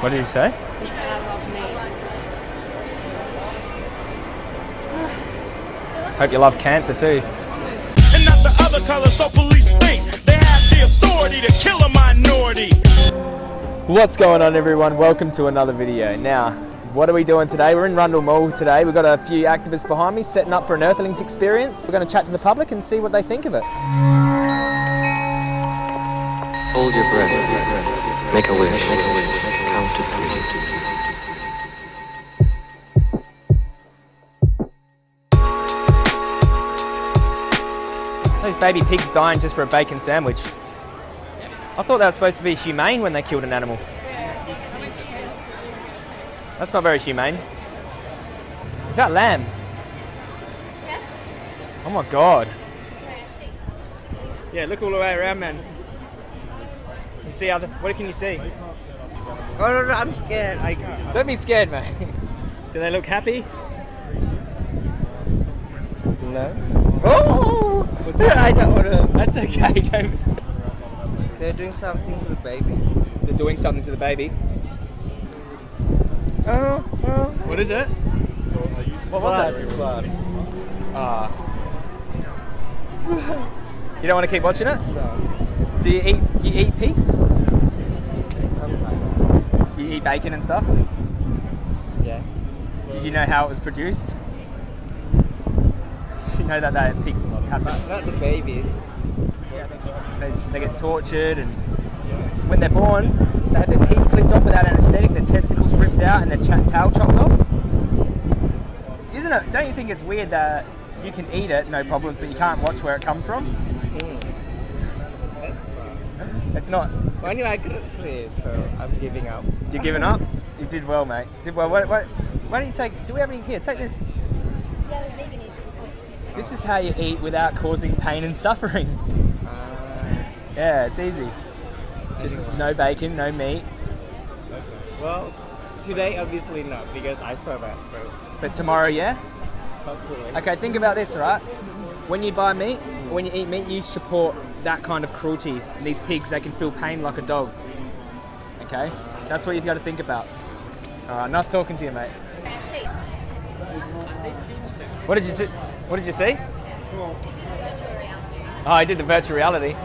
What did he say? He said I love me. Hope you love cancer too. And not the other color, so police think they have the authority to kill a minority. What's going on, everyone? Welcome to another video. Now, what are we doing today? We're in Rundle Mall today. We've got a few activists behind me setting up for an Earthlings experience. We're going to chat to the public and see what they think of it. Hold your breath. Make a wish. Count to 3. Those baby pigs dying just for a bacon sandwich. I thought that was supposed to be humane when they killed an animal. That's not very humane. Is that lamb? Yeah. Oh my god. Sheep. Yeah, look all the way around, man. You see other? What can you see? Oh no, I'm scared. I can't. Don't be scared, mate. Do they look happy? No. Oh! What's that? I don't want to. That's okay. Don't. They're doing something to the baby. They're doing something to the baby. Oh. What is it? What was that? You don't want to keep watching it? No. Do you eat pigs? Sometimes. You eat bacon and stuff? Yeah. Did you know how it was produced? Did you know that pigs have But this? not the babies. They get tortured, and when they're born, they have their teeth clipped off without anaesthetic, their testicles ripped out, and their tail chopped off. Isn't it? Don't you think it's weird that you can eat it, no problems, but you can't watch where it comes from? That's. It's not. Well, anyway, I couldn't see it, so I'm giving up. You're giving up? You did well, mate. Did well. Why don't you take? Do we have any here? Take this. Yeah, the vegan is This is how you eat without causing pain and suffering. Yeah, it's easy. Just no bacon, no meat. Well, today obviously not because I saw that. So But tomorrow, yeah? hopefully. Okay, think about this, alright? When you buy meat, or when you eat meat, you support that kind of cruelty. And these pigs, they can feel pain like a dog. Okay? That's what you've got to think about. Alright, nice talking to you, mate. sheep. What did you see? Oh, I did the virtual reality.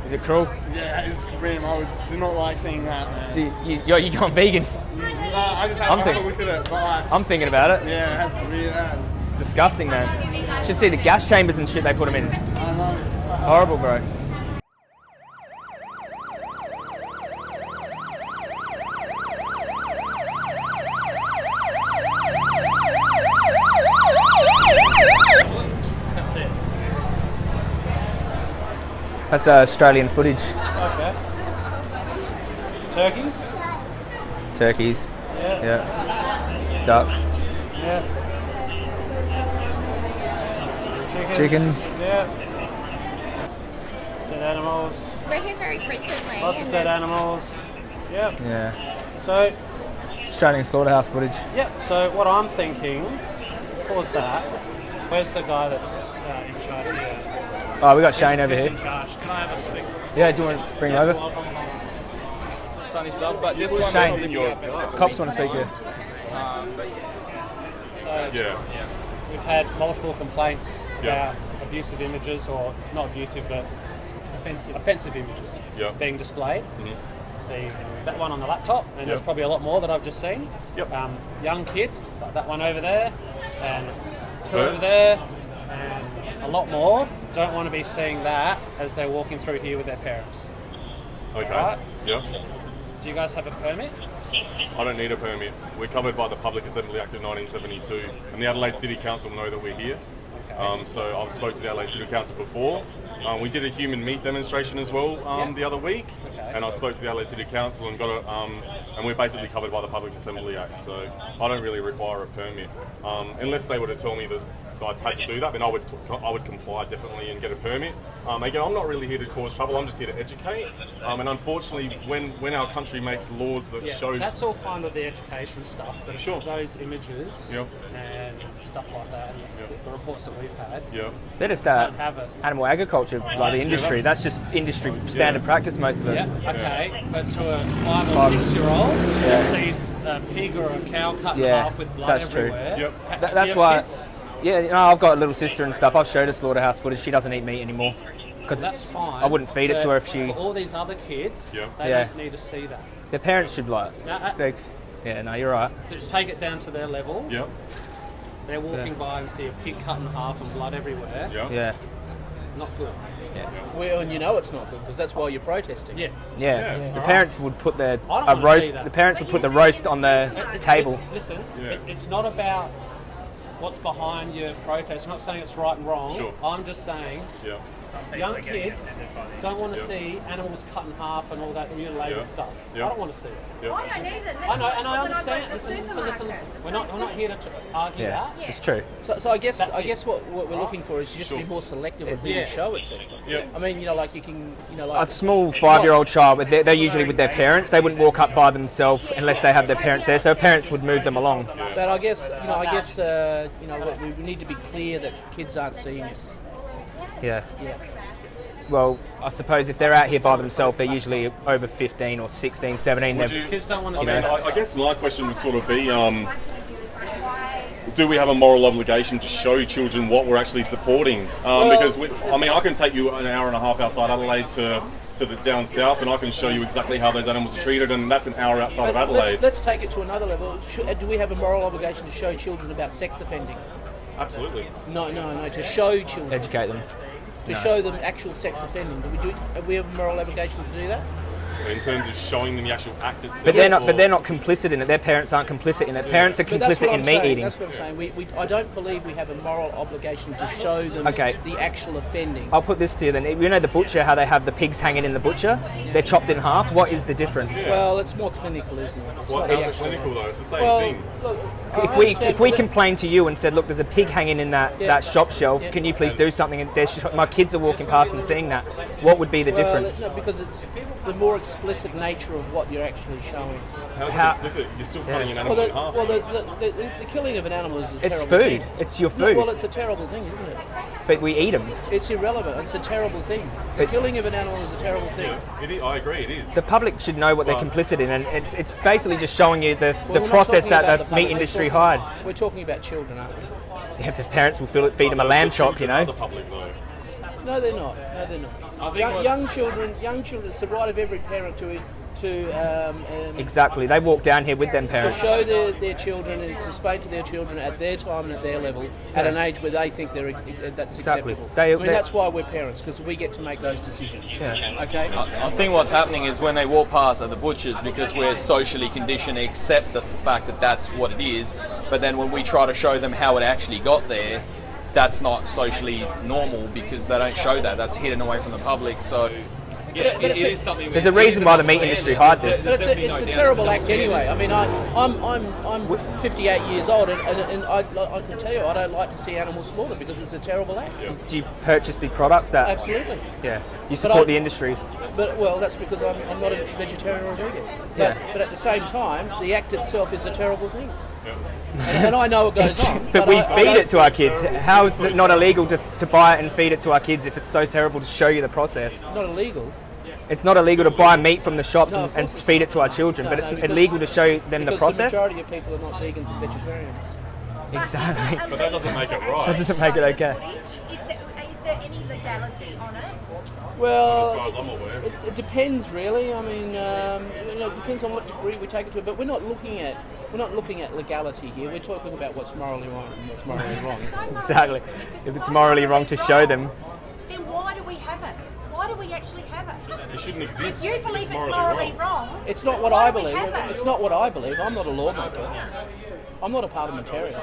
Is it cruel? Yeah, it's grim. I do not like seeing that, man. Do you gone vegan? I just have a look at it, but like, I'm thinking about it. yeah, that's weird. It's disgusting, man. Should see the gas chambers and shit they put them in. I know. Horrible, bro. That's Australian footage. Okay. Turkeys? Turkeys. Yeah. Yeah. Ducks. Yeah. Chickens. Yeah. Dead animals. We're here very frequently. Lots of and dead there's- animals. Yep. Yeah. So, Australian slaughterhouse footage. yep. So what I'm thinking, pause that. Where's the guy that's in charge here? Oh, we got Shane over Who's here. in charge? Can I have a speak? Yeah, do you want to bring him over? Sunny stuff, but this one Shane, cops want to speak to you. So, we've had multiple complaints about abusive images, or not abusive, but offensive images being displayed. That one on the laptop, and there's probably a lot more that I've just seen. Young kids, like that one over there, and two over there, and a lot more don't want to be seeing that as they're walking through here with their parents. Okay. Right? Yeah. Do you guys have a permit? I don't need a permit. We're covered by the Public Assembly Act of 1972, and the Adelaide City Council know that we're here. Okay. So I've spoke to the Adelaide City Council before. We did a human meat demonstration as well the other week, and I spoke to the Adelaide City Council and got it. And we're basically covered by the Public Assembly Act, so I don't really require a permit unless they were to tell me this. I'd had to do that, then I would comply definitely and get a permit. Again, I'm not really here to cause trouble. I'm just here to educate. And unfortunately, when our country makes laws that shows that's all fine with the education stuff, but it's Sure. those images Yep. and stuff like that, and the reports that we've had. Yeah. They're just Can't have it. animal agriculture, like the industry. That's just industry standard practice, most of it. Yeah, okay, but to a 5 or 6-year-old that sees a pig or a cow cut in half with blood that's everywhere. true. Yep. Do you That's have why. kids? Yeah, you know, I've got a little sister and stuff. I've showed her slaughterhouse footage. She doesn't eat meat anymore because That's fine. I wouldn't feed it to but her if she. For all these other kids, they Yeah. don't need to see that. Their parents should like. Yeah, no, you're right. Just take it down to their level. Yep. They're walking by and see a pig cut in half and blood everywhere. Yeah. Yeah. Not good. Well, and you know it's not good because that's why you're protesting. Yeah. Yeah. The parents would put I don't a wanna see roast. that. The parents would put the roast on the table. Listen, Yeah. it's not about what's behind your protest. I'm not saying it's right and wrong. Sure. I'm just saying Yeah. young kids don't want to Yeah. see animals cut in half and all that mutilated Yeah. stuff. Yeah. I don't want to see it. Yeah. I don't either. I know, and I understand. Listen. We're not here to argue Yeah, that. it's true. So I guess That's it. what we're looking for is just to be more selective of who you show it to. Yeah. I mean, like you can, like A small 5-year-old child, they're usually with their parents. They wouldn't walk up by themselves unless they have their parents there. So parents would move them along. But I guess we need to be clear that kids aren't seeing it. Yeah. Yeah. Well, I suppose if they're out here by themselves, they're usually over 15 or 16, 17. Would They're- you- Kids don't want to I see mean, that. I guess my question would sort of be, do we have a moral obligation to show children what we're actually supporting? Because I can take you an hour and a half outside Adelaide to the down south, and I can show you exactly how those animals are treated, and that's an hour outside of But Adelaide. let's take it to another level. Do we have a moral obligation to show children about sex offending? Absolutely. No. To show children, educate them. to show them actual sex offending. Do we have a moral obligation to do that? In terms of showing them the actual act itself. But they're not complicit in it. Their parents aren't complicit in it. Parents are But that's complicit what in I'm meat saying. eating. That's what I'm saying. I don't believe we have a moral obligation to show them the actual offending. I'll put this to you then. You know the butcher, how they have the pigs hanging in the butcher? They're chopped in half. What is the difference? Well, it's more clinical, isn't it? It's Well, not it's the actual- clinical though, it's the same thing. Look, If we complained to you and said, look, there's a pig hanging in that shop shelf, can you please do something? And my kids are walking past and seeing that. What would be the difference? No, because it's the more explicit nature of what you're actually showing. How's it explicit? You're still cutting an animal in half. The killing of an animal is a It's terrible food. thing. It's your No, food. well, it's a terrible thing, isn't it? But we eat them. It's irrelevant. It's a terrible thing. The killing of an animal is a terrible thing. I agree, it is. The public should know what they're complicit in, and it's basically just showing you the Well, we're not process talking that about the public, meat we're industry talking- hide. We're talking about children, aren't we? Yeah, the parents will feed them a lamb chop, you know. The public though. No, they're not. Young children. It's the right of every parent to Exactly. They walk down here with them to parents. show their children and to explain to their children at their time and at their level at an age where they think that's Exactly. acceptable. They- That's why we're parents, because we get to make those decisions. Yeah. Okay. I think what's happening is when they walk past at the butchers, because we're socially conditioned to accept the fact that that's what it is, but then when we try to show them how it actually got there, that's not socially normal because they don't show that. That's hidden away from the public. So But it is something. There's a reason why the meat industry hides this. But it's a terrible act anyway. I mean, I'm 58 years old, and I can tell you I don't like to see animals slaughtered because it's a terrible act. Do you purchase the products that? Absolutely. Yeah. You support the industries. But that's because I'm not a vegetarian or a vegan. But at the same time, the act itself is a terrible thing. And I know it goes on. But we I feed don't it to our kids. How is it not illegal to buy it and feed it to our kids if it's so terrible to show you the process? Not illegal. It's not illegal to buy meat from the shops No, and of course feed it to our children, No, but it's because- illegal to show them the Because process. the majority of people are not vegans and vegetarians. Exactly. But that doesn't make it right. That doesn't make it okay. Is there any legality on it? Well, As far as I'm aware. it depends really. I mean, it depends on what degree we take it to. But we're not looking at legality here. We're talking about what's morally right and what's morally wrong. Exactly. If it's morally wrong to show them. Then why do we have it? Why do we actually have it? It shouldn't exist. If you believe it's morally wrong, It's not what why I do we believe. have it? It's not what I believe. I'm not a lawmaker. I'm not a parliamentarian.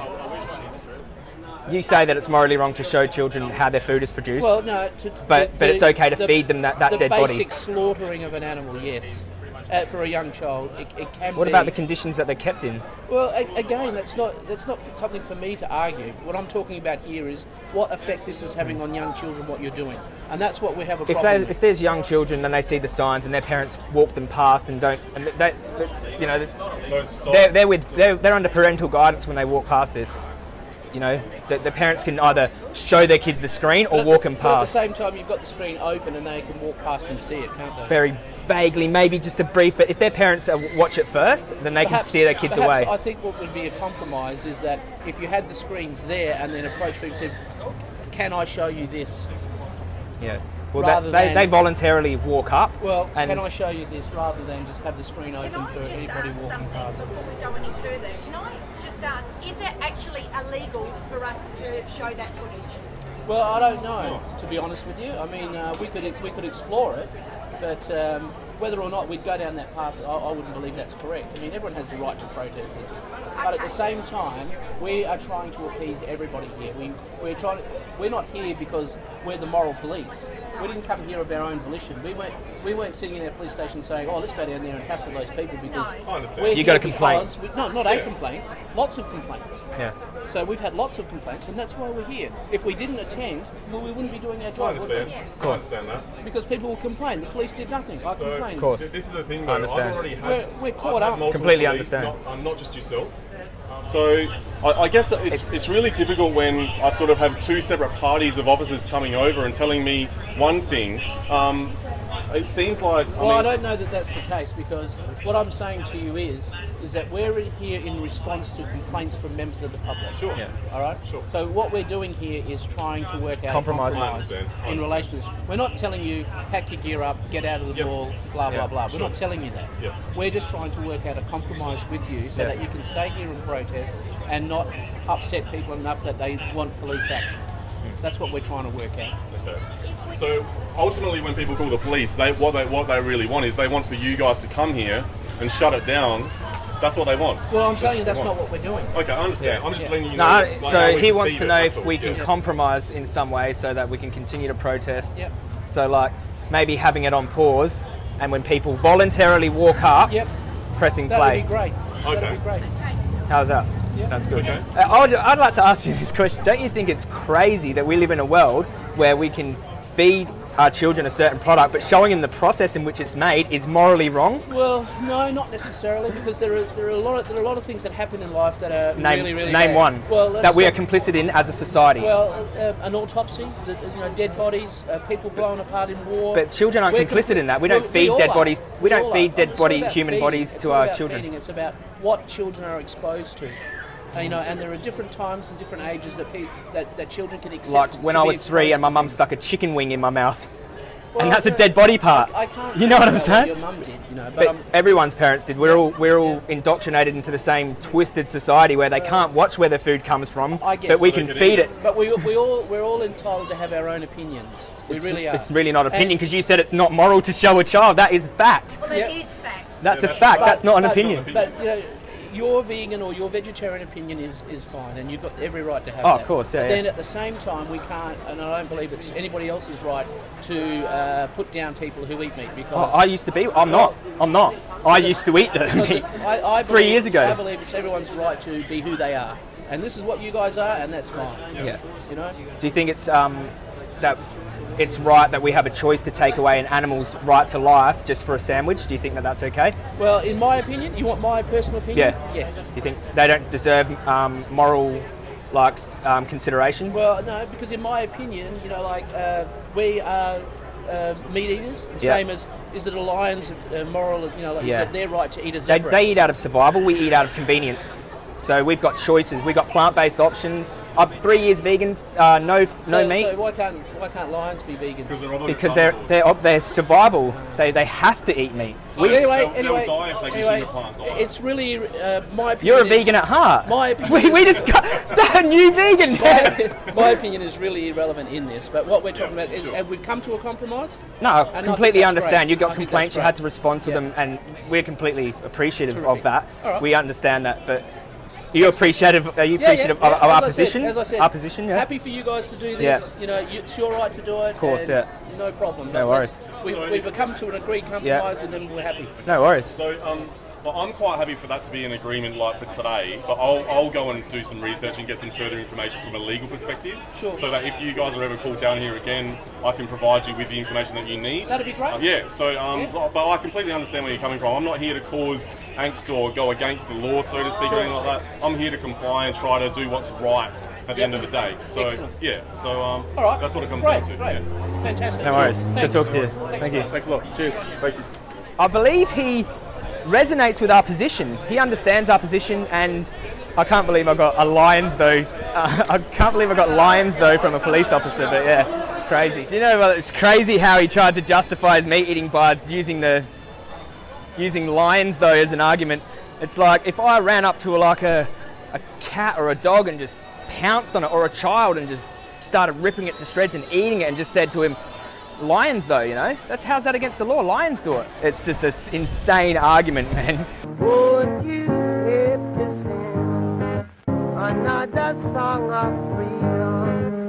You say that it's morally wrong to show children how their food is produced. Well, no. But it's okay to feed them that dead body. The basic slaughtering of an animal, yes. For a young child, it can be. What about the conditions that they're kept in? Well, again, that's not something for me to argue. What I'm talking about here is what effect this is having on young children, what you're doing, and that's what we have a problem with. If there's young children and they see the signs and their parents walk them past and don't Don't stop. they're under parental guidance when they walk past this. You know, the parents can either show their kids the screen or walk them But at the past. same time, you've got the screen open and they can walk past and see it, can't they? Very vaguely, maybe just a brief, but if their parents watch it first, then they can steer their kids away. I think what would be a compromise is that if you had the screens there and then approach people and said, can I show you this? Yeah. Well, Rather they than- voluntarily walk up. Well, and can I show you this rather than just have the screen Can open I for just anybody ask walking something past? before we go any further? Can I just ask, is it actually illegal for us to show that footage? Well, I don't know, to be honest with you. I mean, we could explore it, but whether or not we'd go down that path, I wouldn't believe that's correct. I mean, everyone has the right to protest it. But at the same time, we are trying to appease everybody here. We're not here because we're the moral police. We didn't come here of our own volition. We weren't sitting in our police station saying, "Oh, let's go down there and hassle those people," because we're You got a here complaint. because not a complaint, lots of complaints. Yeah. So we've had lots of complaints, and that's why we're here. If we didn't attend, well, we wouldn't be doing our I job, would understand. we? I understand that. Because people will complain. The police did nothing. I So, complained. Of course. This is the thing, I though. I've understand. already had. We're caught I've had up. multiple Completely police, understand. Not just yourself. So I guess it's really difficult when I sort of have two separate parties of officers coming over and telling me one thing. It seems like Well, I don't know that that's the case, because what I'm saying to you is that we're here in response to complaints from members of the public. Sure. Yeah. All right. Sure. So what we're doing here is trying to work out Compromise. a I compromise understand. in relation to this. We're not telling you pack your gear up, get out of the Yep. ball, blah blah Yeah. blah. We're Sure. not telling you that. Yep. We're just trying to work out a compromise with you so Yeah. that you can stay here and protest and not upset people enough that they want police action. That's what we're trying to work out. Okay. So ultimately, when people call the police, what they really want is they want for you guys to come here and shut it down. That's what they want. Well, I'm telling you That's that's what not what we're doing. Okay, I understand. Yeah. I'm just Yeah. letting you know. No, like, how so we he wants perceive to it, know that's if all. we can Yeah. compromise in some way so that we can continue to protest. Yep. So like maybe having it on pause, and when people voluntarily walk up, Yep. pressing That play. would be great. That Okay. would be great. How's that? Yeah. That's good. Okay. I'd like to ask you this question. Don't you think it's crazy that we live in a world where we can feed our children a certain product, but showing them the process in which it's made is morally wrong? Well, no, not necessarily, because there are a lot of things that happen in life that are really Name bad. one Well, that we are complicit in as a society. Well, an autopsy, dead bodies, people blown apart in war. But children aren't We're complicit in that. We don't well, feed all dead are. bodies. We don't all feed are. dead It's body not about human feeding. bodies It's to not our about children. feeding. It's about what children are exposed to. And there are different times and different ages that children can accept. Like when to I be was 3 and my exposed mum to stuck a chicken wing in my mouth. Well, and that's a I dead body part. I can't. You know what I'm talk about saying? Your mum did, But I'm- everyone's parents did. We're all indoctrinated into the same twisted society where they can't watch where the food comes from, I guess but we so. can feed it. But we're all entitled to have our own opinions. We really are. It's really not opinion And- because you said it's not moral to show a child. That is fact. Well, Yep. it is fact. That's a that's fact. fact. That's not an That's not opinion. an But your vegan or your vegetarian opinion is fine, and you've got every right to have that. Oh, of course, yeah, But yeah. then at the same time, we can't, and I don't believe it's anybody else's right to put down people who eat meat, Oh, because I used to be. I'm not. I used to eat the because meat. I 3 believe- years ago. I believe it's everyone's right to be who they are, and this is what you guys are, and that's fine. Yeah. You know. Do you think it's that it's right that we have a choice to take away an animal's right to life just for a sandwich? Do you think that that's okay? Well, in my opinion, you want my personal opinion? Yeah. Yes. Do you think they don't deserve moral consideration? Well, no, because in my opinion, we are meat eaters, the Yeah. same as is it a lion's moral, is Yeah. it their right to eat a They, zebra? they eat out of survival. We eat out of convenience. So we've got choices. We've got plant-based options. I'm 3 years vegan. No meat. So why can't lions be vegan? Because they're survival. They have to eat meat. Anyway, they'll die if they consume a plant diet. it's really my opinion. You're a is- vegan at heart. My opinion. We just got that new vegan. My opinion is really irrelevant in this, but what we're talking about is have we come to a compromise? No, And I think completely that's understand. great. You've got I think complaints. that's You had great. to respond to Yeah. them, and we're completely appreciative Terrific. of that. All right. We understand that, but. Are you appreciative of Yeah. our As I position? said, as I said, Our position, yeah. Happy for you guys to do Yeah. this. It's your right to do it. Of course, yeah. No problem. No worries. We've come to an agreed compromise, and then we're happy. No worries. So Well, I'm quite happy for that to be an agreement like for today, but I'll go and do some research and get some further information from a legal perspective. Sure. So that if you guys are ever called down here again, I can provide you with the information that you need. That'd be great. Yeah, so, but I completely understand where you're coming from. I'm not here to cause angst or go against the law, so to speak, or anything like that. I'm here to comply and try to do what's right at the end of the day. So, Excellent. yeah, so All right. that's what it comes Great, down to. great. Yeah. Fantastic. No worries. Thanks. Good talk to you. Thanks, Thank you. mate. Thanks a lot. Cheers. Thank you. I believe he resonates with our position. He understands our position, and I can't believe I got a lions though. I can't believe I got lions though from a police officer. But yeah, it's crazy. Do you know? Well, it's crazy how he tried to justify his meat eating by using lions though as an argument. It's like if I ran up to like a cat or a dog and just pounced on it, or a child and just started ripping it to shreds and eating it, and just said to him, lions though, you know? How's that against the law? Lions do it. It's just this insane argument, man. Won't you help to sing another song of freedom?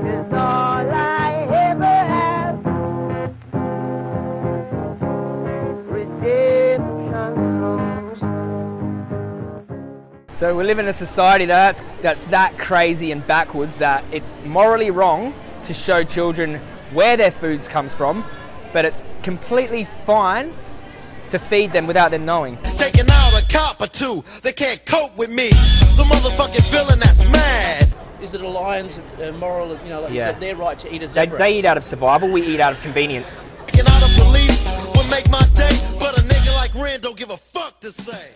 'Cause all I ever have, redemption songs. So we live in a society that's that crazy and backwards that it's morally wrong to show children where their foods comes from, but it's completely fine to feed them without them knowing. Taking out a cop or two, they can't cope with me. The motherfucking villain that's mad. Is it a lion's moral, you know, like Yeah. you said, their right to eat a They, zebra? they eat out of survival, we eat out of convenience. Taking out a police would make my day, but a nigga like Ren don't give a fuck to say.